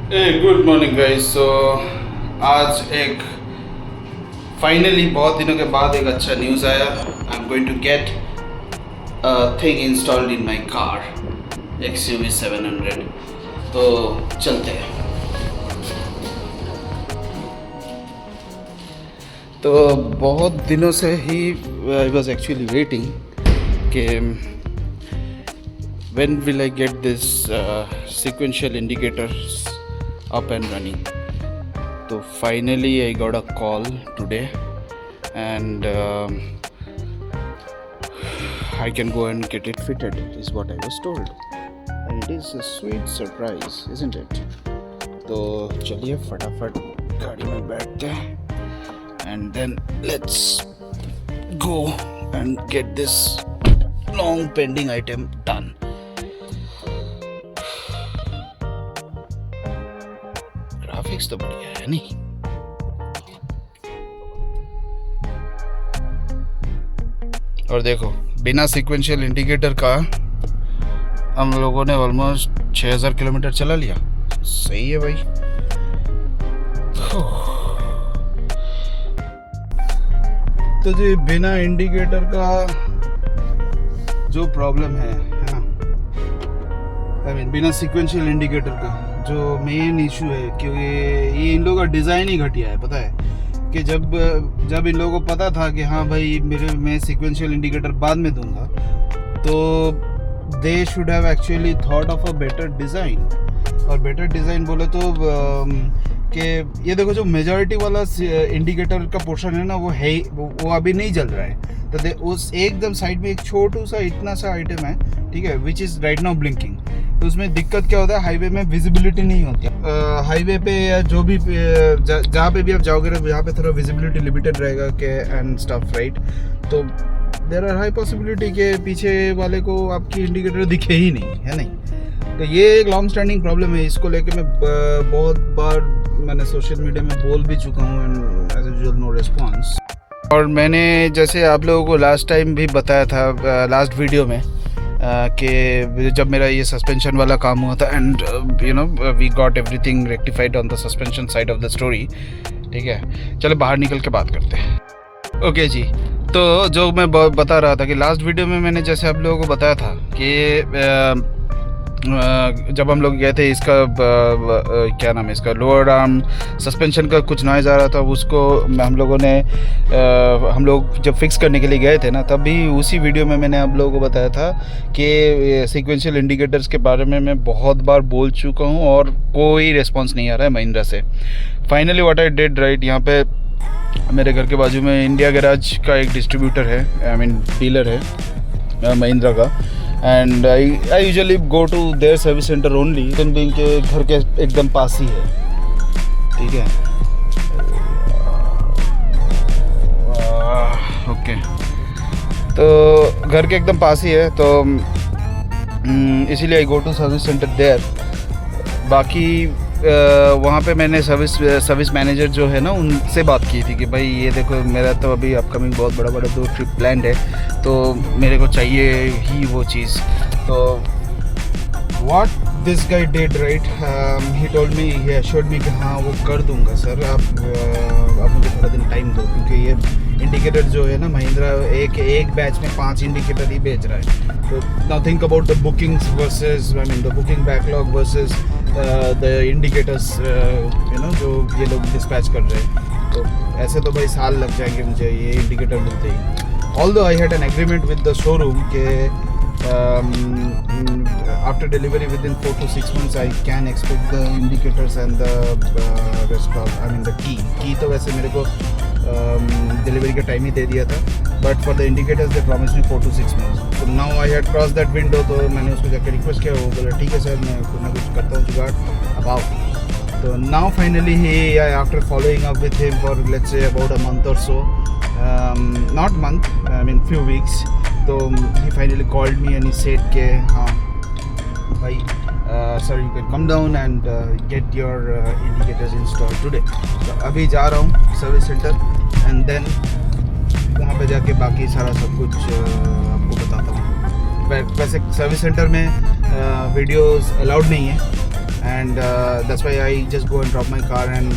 Good morning guys. सो आज एक finally बहुत दिनों के बाद एक अच्छा न्यूज़ आया। I am going to get thing installed in my car XUV 700। तो चलते हैं। तो बहुत दिनों से ही आई वॉज एक्चुअली वेटिंग कि when will I get this sequential indicators up and running. So finally I got a call today and I can go and get it fitted is what I was told, and it is a sweet surprise, isn't it? तो चलिए फटाफट गाड़ी में बैठते हैं and then let's go and get this long pending item done. Graphics तो बढ़िया है नहीं? और देखो बिना सीक्वेंशियल इंडिकेटर का हम लोगों ने ऑलमोस्ट 6000 किलोमीटर चला लिया। सही है भाई। तो जी बिना इंडिकेटर का जो प्रॉब्लम है ना, आई मीन बिना सीक्वेंशियल इंडिकेटर का जो मेन इशू है, क्योंकि ये इन लोगों का डिज़ाइन ही घटिया है। पता है कि जब इन लोगों को पता था कि हाँ भाई मैं सीक्वेंशियल इंडिकेटर बाद में दूंगा, तो they should have actually thought of a better design. और बेटर डिज़ाइन बोले तो कि ये देखो जो मेजॉरिटी वाला इंडिकेटर का पोर्शन है ना, वो अभी नहीं जल रहा है। तो उस एकदम साइड में एक छोटू सा इतना सा आइटम है, ठीक है, which is right now blinking. तो उसमें दिक्कत क्या होता है, हाईवे में विजिबिलिटी नहीं होती। हाईवे पे या जो भी जहाँ पे भी आप जाओगे ना, यहाँ पे थोड़ा विजिबिलिटी लिमिटेड रहेगा के एंड स्टफ, राइट। तो देयर आर हाई पॉसिबिलिटी के पीछे वाले को आपकी इंडिकेटर दिखे ही नहीं, है नहीं। तो ये एक लॉन्ग स्टैंडिंग प्रॉब्लम है। इसको लेके मैं बहुत बार मैंने सोशल मीडिया में बोल भी चुका हूँ and as usual no response. और मैंने जैसे आप लोगों को लास्ट टाइम भी बताया था, लास्ट वीडियो में, कि जब मेरा ये सस्पेंशन वाला काम हुआ था and you know we got everything rectified on the suspension side of the story. ठीक है, चलो बाहर निकल के बात करते हैं। ओके जी, तो जो मैं बता रहा था कि लास्ट वीडियो में मैंने जैसे आप लोगों को बताया था कि जब हम लोग गए थे, इसका क्या नाम है, इसका लोअर आर्म सस्पेंशन का कुछ नॉइज़ आ रहा था, उसको हम लोग जब फिक्स करने के लिए गए थे ना, तब भी उसी वीडियो में मैंने आप लोगों को बताया था कि सीक्वेंशियल इंडिकेटर्स के बारे में मैं बहुत बार बोल चुका हूँ और कोई रिस्पॉन्स नहीं आ रहा है महिंद्रा से। Finally what I did right, यहाँ पे मेरे घर के बाजू में इंडिया गैराज का एक डिस्ट्रीब्यूटर है, आई मीन डीलर है महिंद्रा का, and I usually go to their service centre only. बिंग के घर के एकदम पास ही है, ठीक है। ओके, तो घर के एकदम पास ही है, तो इसीलिए I go to service centre there. बाकी वहाँ पे मैंने सर्विस मैनेजर जो है ना, उनसे बात की थी कि भाई ये देखो मेरा तो अभी अपकमिंग बहुत बड़ा 2 ट्रिप प्लान्ड है, तो मेरे को चाहिए ही वो चीज़। तो what this guy did right, he told me, he assured me कि हाँ वो कर दूंगा सर, आप मुझे थोड़ा दिन टाइम दो, क्योंकि ये इंडिकेटर जो है ना, महिंद्रा एक बैच में 5 इंडिकेटर ही बेच रहा है। तो now think about the bookings versus, I mean the booking backlog versus the indicators, you know, जो ये लोग डिस्पैच कर रहे हैं। तो ऐसे तो भाई साल लग जाएंगे मुझे ये इंडिकेटर मिलते ही। Although I had an agreement with the showroom के after delivery within 4 to 6 months I can expect the indicators and the rest of, I mean the key तो वैसे मेरे को डिलीवरी का टाइम ही दे दिया था, but for the indicators they promise me 4 to 6 months। तो now I had cross that window, तो मैंने उसको जाकर रिक्वेस्ट किया, वो बोला ठीक है सर, मैं कुछ ना कुछ करता हूँ जुगाड़, अब आओ। तो now finally he, after following up with him for let's say about a month or so, not month, I mean few weeks, तो he finally called me and he said के हाँ भाई sir you can come down and get your indicators install today. तो अभी जा रहा हूँ service centre and then वहाँ पे जाके बाकी सारा सब कुछ आपको बताता हूँ। वैसे सर्विस सेंटर में वीडियोस अलाउड नहीं है and that's why I just go and drop my car and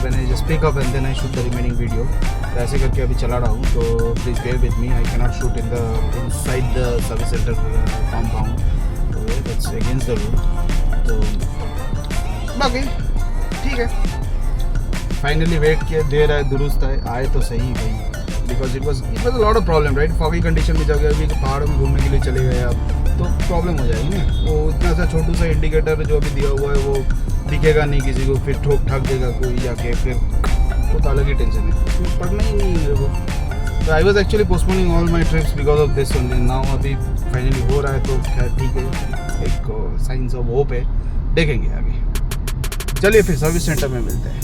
when I just pick up and then I shoot the remaining video. तो ऐसे करके अभी चला रहा हूँ, तो please bear with me. I cannot shoot inside the service center compound, तो that's against the rule. तो बाकी ठीक है, फाइनली वेट किया, देर आए दुरुस्त आए तो सही भाई, because it was a lot of problem right. Foggy condition में जगह अभी पहाड़ में घूमने के लिए चले गए आप तो प्रॉब्लम हो जाएगी ना. वो इतना सा छोटू सा इंडिकेटर जो अभी दिया हुआ है वो दिखेगा नहीं किसी को, फिर ठोक ठाक देगा कोई जाके, फिर वो तो अलग ही टेंशन है, पढ़ना ही नहीं है मेरे को. तो आई was actually postponing all my trips because of this only. Now अभी फाइनली हो रहा है तो खैर ठीक है, एक साइंस ऑफ होप है, देखेंगे आगे. चलिए फिर सर्विस सेंटर में मिलते हैं.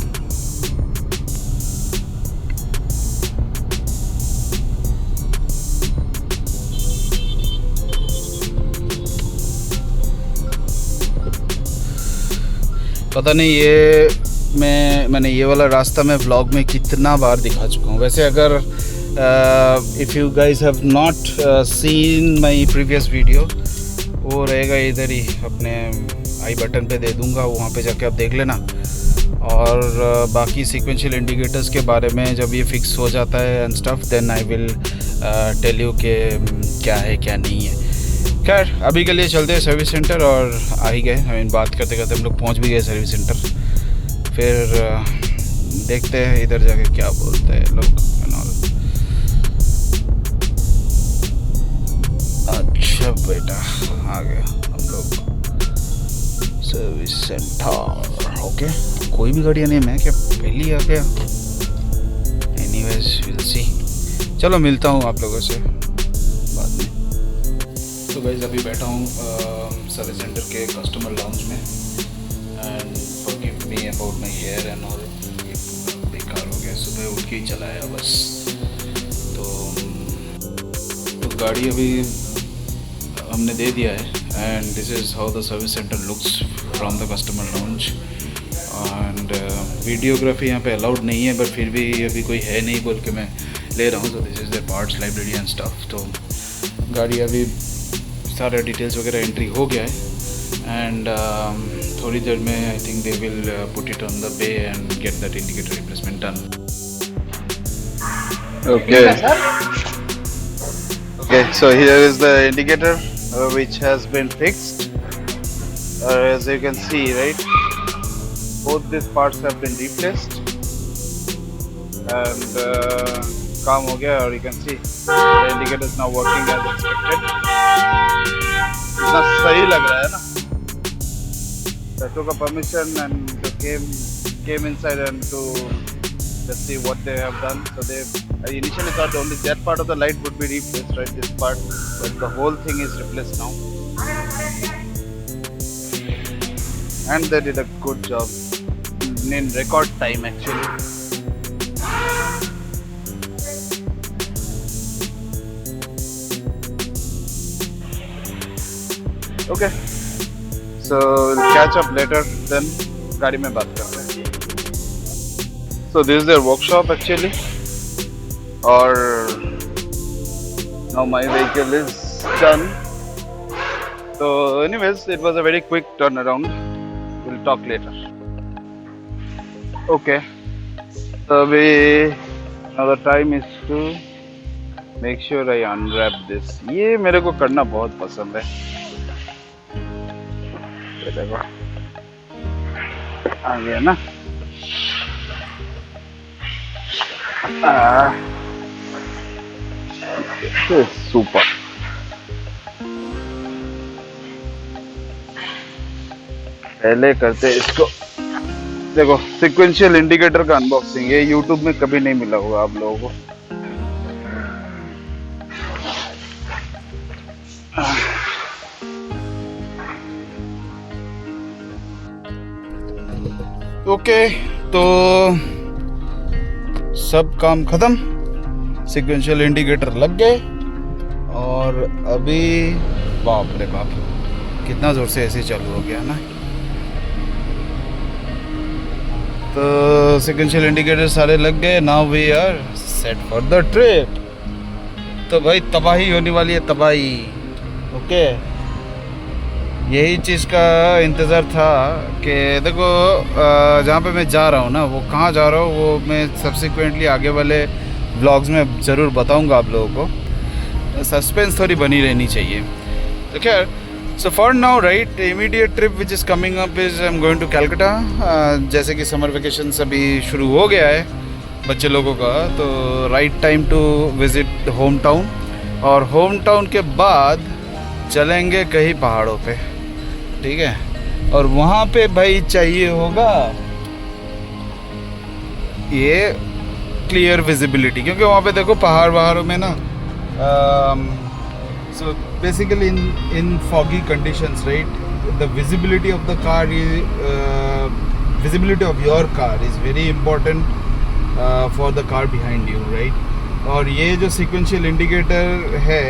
पता नहीं ये मैंने ये वाला रास्ता मैं व्लॉग में कितना बार दिखा चुका हूँ. वैसे अगर if you guys have not seen my previous video, वो रहेगा इधर ही, अपने आई बटन पे दे दूँगा, वहाँ पे जाके आप देख लेना. और बाकी सीक्वेंशियल इंडिकेटर्स के बारे में जब ये फिक्स हो जाता है and stuff, then I will tell you कि क्या है क्या नहीं है. खैर अभी के लिए चलते हैं सर्विस सेंटर, और आ ही गए. आई मीन बात करते करते हम लोग पहुंच भी गए सर्विस सेंटर. फिर देखते हैं इधर जाके क्या बोलते हैं लोग. अच्छा बेटा आ गया हम लोग सर्विस सेंटर. ओके, कोई भी गाड़ियाँ नहीं, मैं क्या पहले आ गया. Anyways will see. चलो मिलता हूँ आप लोगों से बाद में. तो गाइस अभी बैठा हूँ सर्विस सेंटर के कस्टमर लाउंज में, and forgive me about my hair and all. ये पूरा बेकार हो गया, सुबह उठ के ही चलाया बस. तो गाड़ी अभी हमने दे दिया है, and this is how the service centre looks from the customer lounge. And videography यहाँ पे अलाउड नहीं है, बट फिर भी अभी कोई है नहीं बोल के मैं ले रहा हूँ. तो this is the parts library and stuff. तो गाड़ी अभी सारा डिटेल्स वगैरह एंट्री हो गया है, एंड थोड़ी देर में I think they will put it on the bay and get that indicator replacement done. Okay, so here is the indicator which has been fixed. As you can see, right, both these parts have been replaced, and काम हो गया. और you can see the indicator is now working as expected. इतना सही लग रहा है ना. They took a permission and they came inside and to let's see what they have done. So I initially thought only that part of the light would be replaced, right, this part, but the whole thing is replaced now. And they did a good job in record time actually. Okay, so we'll catch up later then. गाड़ी में बात करते हैं. So this is their workshop actually, or now my vehicle is done. So anyways, it was a very quick turnaround. We'll talk later. Okay, so now the time is to make sure I unwrap this. ये मेरे को करना बहुत पसंद है. देखो आ गया ना. सुपर. पहले करते इसको. देखो सीक्वेंशियल इंडिकेटर का अनबॉक्सिंग, ये YouTube में कभी नहीं मिला होगा आप लोगों को. ओके, तो सब काम खत्म, सीक्वेंशियल इंडिकेटर लग गए, और अभी बाप रे बाप कितना ज़ोर से ऐसे चालू हो गया ना. तो सीक्वेंशियल इंडिकेटर सारे लग गए. Now we are set for the trip. तो भाई तबाही होने वाली है, तबाही. ओके, यही चीज़ का इंतज़ार था कि देखो जहाँ पे मैं जा रहा हूँ ना, वो कहाँ जा रहा हूँ वो मैं सब्सिक्वेंटली आगे वाले व्लॉग्स में ज़रूर बताऊँगा आप लोगों को। सस्पेंस थोड़ी बनी रहनी चाहिए। तो खैर, so for now right, immediate trip which is coming up is I am going to Calcutta. जैसे कि समर वेकेशन अभी शुरू हो गया है बच्चे लोगों का, तो right time to visit home town, और होम टाउन के बाद चलेंगे कहीं पहाड़ों पे, ठीक है। और वहाँ पे भाई चाहिए होगा ये क्लियर विजिबिलिटी, क्योंकि वहाँ पे देखो पहाड़ों में ना, so basically in foggy conditions right, the visibility of the car, visibility of your car is very important for the car behind you right. और ये जो सीक्वेंशियल इंडिकेटर है,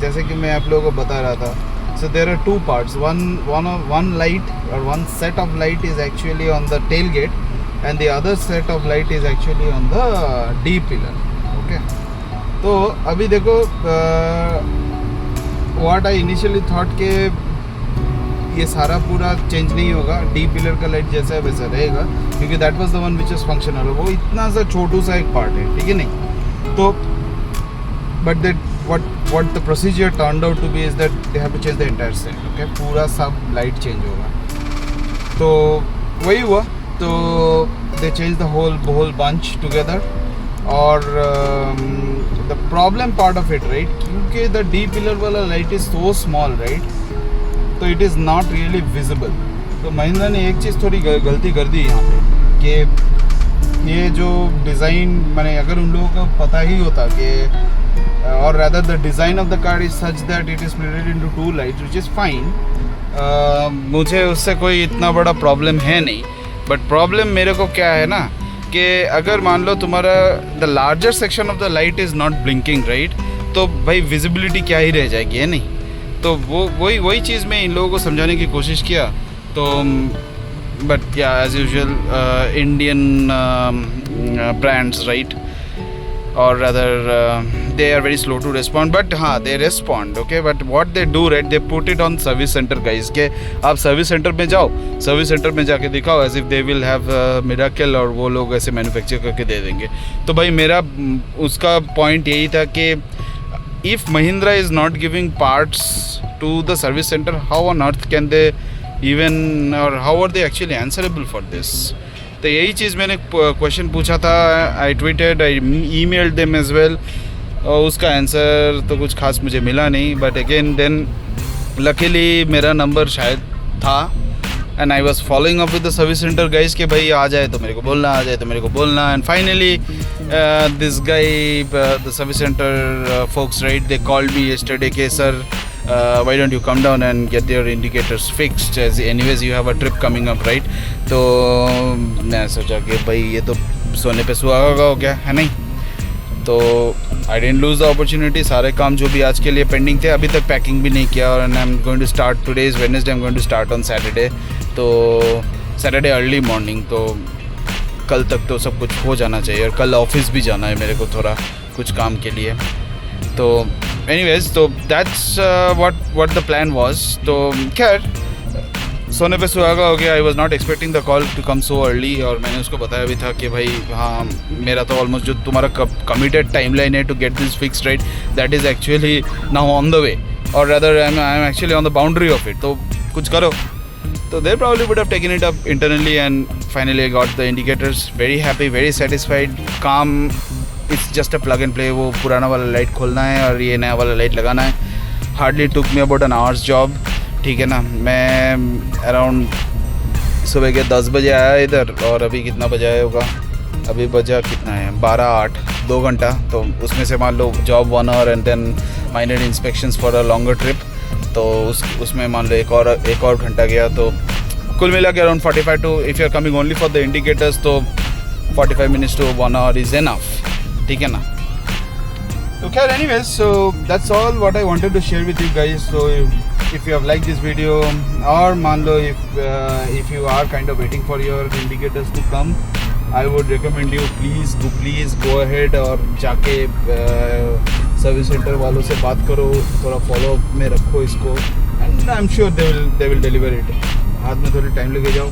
जैसे कि मैं आप लोगों को बता रहा था, so there are two parts, one light or one set of light is actually on the tailgate and the other set of light is actually on the D pillar, okay। तो अभी देखो what I initially thought के ये सारा पूरा change नहीं होगा, D pillar का लाइट जैसा है वैसा रहेगा, क्योंकि that was the one which is functional, वो इतना सा छोटू सा एक पार्ट है, ठीक है नहीं। तो but that what the procedure turned out to be is that they have to change the entire set, okay, पूरा सब लाइट चेंज होगा। तो वही हुआ, तो they changed the whole bunch together। और the problem part of it right, क्योंकि the D pillar वाला light is so small right, तो it is not really visible। तो महिंद्रा ने एक चीज़ थोड़ी गलती कर दी यहाँ पे, कि ये जो डिज़ाइन मैंने, अगर उन लोगों को पता ही होता कि or rather the design of the car is such that it is split into two lights, which is fine, मुझे उससे कोई इतना बड़ा प्रॉब्लम है नहीं। बट प्रॉब्लम मेरे को क्या है ना, कि अगर मान लो तुम्हारा the larger section of the light is not blinking right, तो भाई विजिबिलिटी क्या ही रह जाएगी, है नहीं। तो वो वही चीज़ मैं इन लोगों को समझाने की कोशिश किया। तो बट या as usual Indian brands right, or rather they are very slow to respond, but हाँ they respond, okay। but what they do right, they put it on service center guys, के आप सर्विस सेंटर में जाओ, service centre में जाके दिखाओ as if they will have miracle, और वो लोग ऐसे मैन्युफैक्चर करके दे देंगे। तो भाई मेरा उसका पॉइंट यही था कि if Mahindra is not giving parts to the service center, how on earth can they even, or how are they actually answerable for this। तो यही चीज़ मैंने क्वेश्चन पूछा था, I tweeted, I emailed them as well, और उसका answer तो कुछ खास मुझे मिला नहीं। बट अगेन देन लकीली मेरा नंबर शायद था, and I was following up with the service centre guys के भाई आ जाए तो मेरे को बोलना, आ जाए तो मेरे को बोलना। And finally this guy the service centre folks right, they called me yesterday के sir why don't you come down and get your indicators fixed, as anyways you have a trip coming up right। तो मैं सोचा कि भाई ये तो सोने पे सुहागा हो गया है नहीं, तो I didn't lose the opportunity. सारे काम जो भी आज के लिए पेंडिंग थे, अभी तक पैकिंग भी नहीं किया, और I am going to start, today is Wednesday, I am going to start on Saturday, तो सैटरडे अर्ली मॉर्निंग, तो कल तक तो सब कुछ हो जाना चाहिए। और कल ऑफिस भी जाना है मेरे को थोड़ा कुछ काम के लिए। तो एनीवेज, तो that's what the plan was. तो खैर सोने पे सुहागा हो गया। I was not expecting the call to come so early, और मैंने उसको बताया भी था कि भाई हाँ मेरा तो ऑलमोस्ट जो तुम्हारा कमिटेड टाइमलाइन है to get this fix right, that is actually now on the way, or rather I am actually on the boundary of it, तो कुछ करो। तो they probably would have taken it up internally, and finally I got the indicators. Very happy, very satisfied, calm. It's just a plug and play. वो पुराना वाला light खोलना है और ये नया वाला लाइट लगाना है। Hardly took me about an hour's job, ठीक है ना। मैं अराउंड सुबह के 10 बजे आया इधर, और अभी कितना बजा होगा, अभी बजा कितना है 12-8, 2 घंटा। तो उसमें से मान लो job 1 hour and then minor inspections for a longer trip, तो उसमें मान लो एक और घंटा गया। तो कुल मिला के around 45 to, if you are coming only for the indicators, तो 45 minutes to 1 hour is enough, ठीक है ना। तो खैर anyways, so that's all what I wanted to share with you guys. So if you have liked this video, or मान लो if you are kind of waiting for your indicators to come, I would recommend you please go ahead और जाके service centre वालों से बात करो, थोड़ा follow up में रखो इसको, and I am sure they will deliver it. हाथ में थोड़ी टाइम लेके जाओ,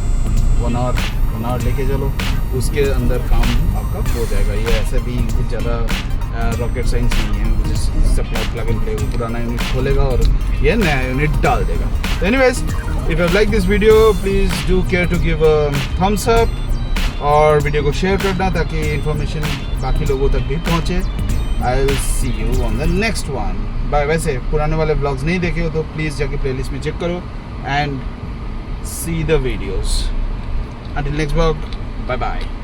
1 आवर लेके चलो, उसके अंदर काम आपका हो जाएगा। ये ऐसे भी कुछ ज़्यादा रॉकेट साइंस नहीं है, सप्लाई प्लग एंड प्ले। वो पुराना यूनिट खोलेगा और ये नया यूनिट डाल देगा। तो anyways, if you like this video please do care to give a thumbs up और वीडियो को शेयर करना ताकि इन्फॉर्मेशन बाकी लोगों तक भी पहुँचे। I will see you on the next one. Bye. वैसे पुराने वाले ब्लॉग्स नहीं देखे हो तो प्लीज़ जाके प्लेलिस्ट में चेक करो and see the videos. Until next vlog, bye bye.